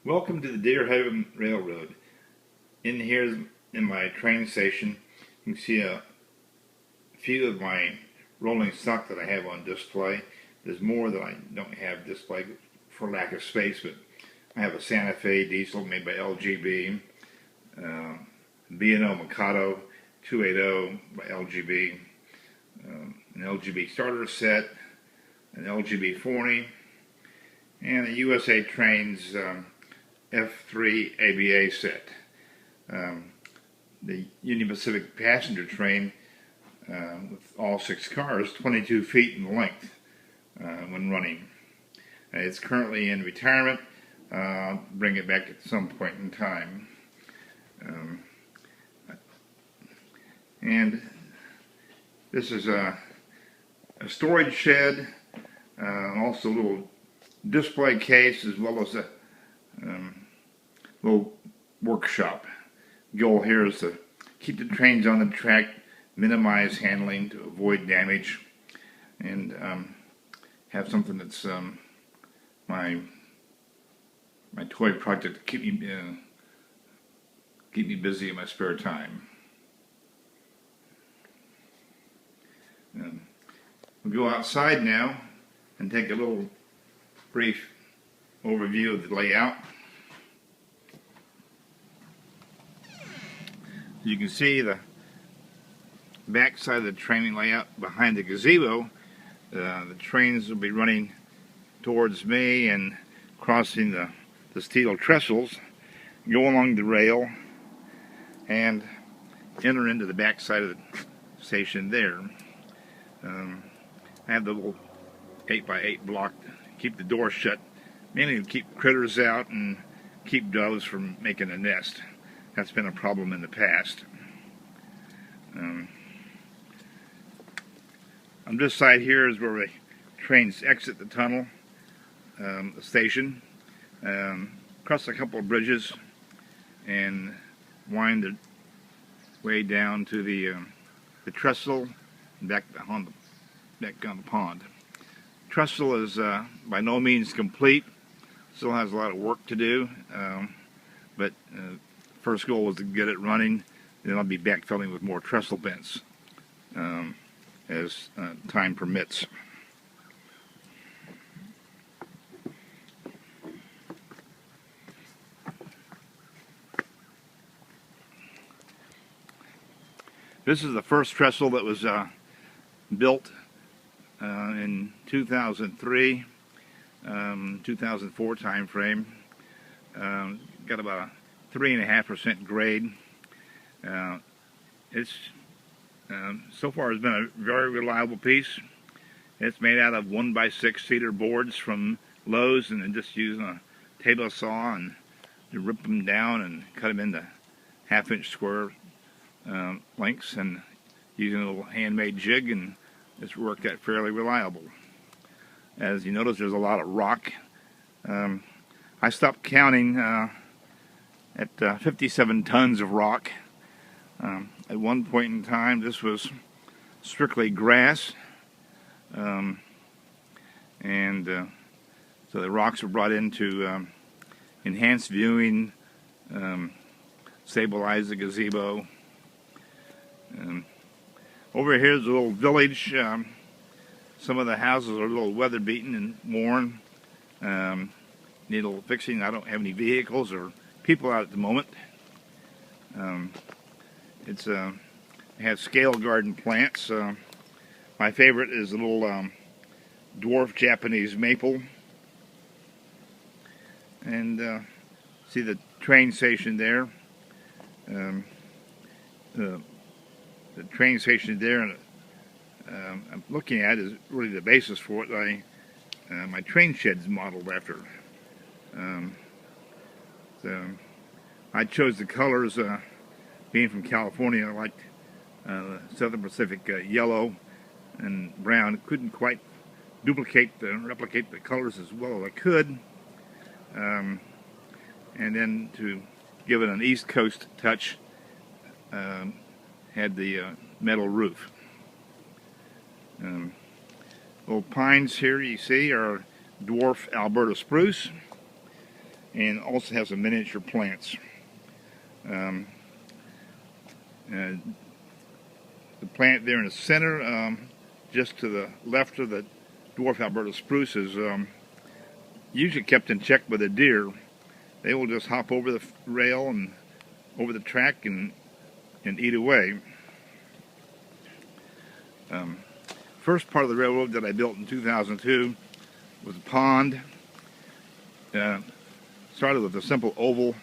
Welcome to the Dhrr Railroad. In here in my train station, you can see a few of my rolling stock that I have on display. There's more that I don't have displayed for lack of space, but I have a Santa Fe diesel made by LGB, B&O Mikado 280 by LGB, an LGB starter set, an LGB 40, and a USA Trains F3 ABA set. The Union Pacific passenger train with all 6 cars, 22 feet in length when running. It's currently in retirement. I'll bring it back at some point in time. And this is a storage shed, also a little display case, as well as a little workshop. Goal here is to keep the trains on the track, minimize handling to avoid damage, and have something that's my toy project to keep me busy in my spare time. We'll go outside now and take a little brief overview of the layout. You can see the back side of the train layout behind the gazebo. The trains will be running towards me and crossing the steel trestles, go along the rail, and enter into the back side of the station there. I have the little 8x8 block to keep the door shut, mainly to keep critters out and keep doves from making a nest. That's been a problem in the past. On this side here is where the trains exit the tunnel, the station, cross a couple of bridges, and wind their way down to the trestle and back on the pond. Trestle is by no means complete. Still has a lot of work to do, but first goal is to get it running, then I'll be backfilling with more trestle bents as time permits. This is the first trestle that was built in 2003, 2004 time frame. Got about a 3.5% grade. It's so far has been a very reliable piece. It's made out of 1x6 cedar boards from Lowe's, and then just using a table saw and to rip them down and cut them into 1/2-inch square lengths, and using a little handmade jig, and it's worked out fairly reliable. As you notice, there's a lot of rock. I stopped counting at 57 tons of rock. At one point in time, this was strictly grass, and so the rocks were brought in to enhance viewing, stabilize the gazebo. Over here is a little village. Some of the houses are a little weather beaten and worn. Need a little fixing. I don't have any vehicles or people out at the moment. It has scale garden plants. My favorite is a little dwarf Japanese maple. And see the train station there. The train station there I'm looking at is really the basis for what my train shed's modeled after. So I chose the colors, being from California. I liked Southern Pacific yellow and brown. Couldn't quite replicate the colors as well as I could. And then to give it an East Coast touch, had the metal roof. Little pines here you see are dwarf Alberta spruce. and also have some miniature plants. The plant there in the center, just to the left of the dwarf Alberta spruce, is usually kept in check by the deer. They will just hop over the rail and over the track and eat away. First part of the railroad that I built in 2002 was a pond. Started with a simple oval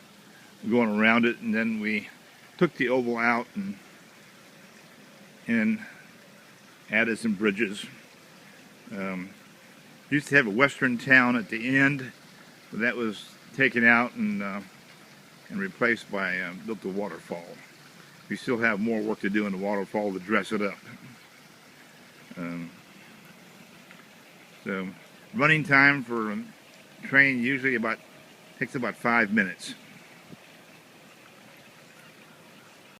going around it, and then we took the oval out and added some bridges. Used to have a western town at the end, but that was taken out and replaced by built a waterfall. We still have more work to do in the waterfall to dress it up. So running time for a train usually takes about 5 minutes.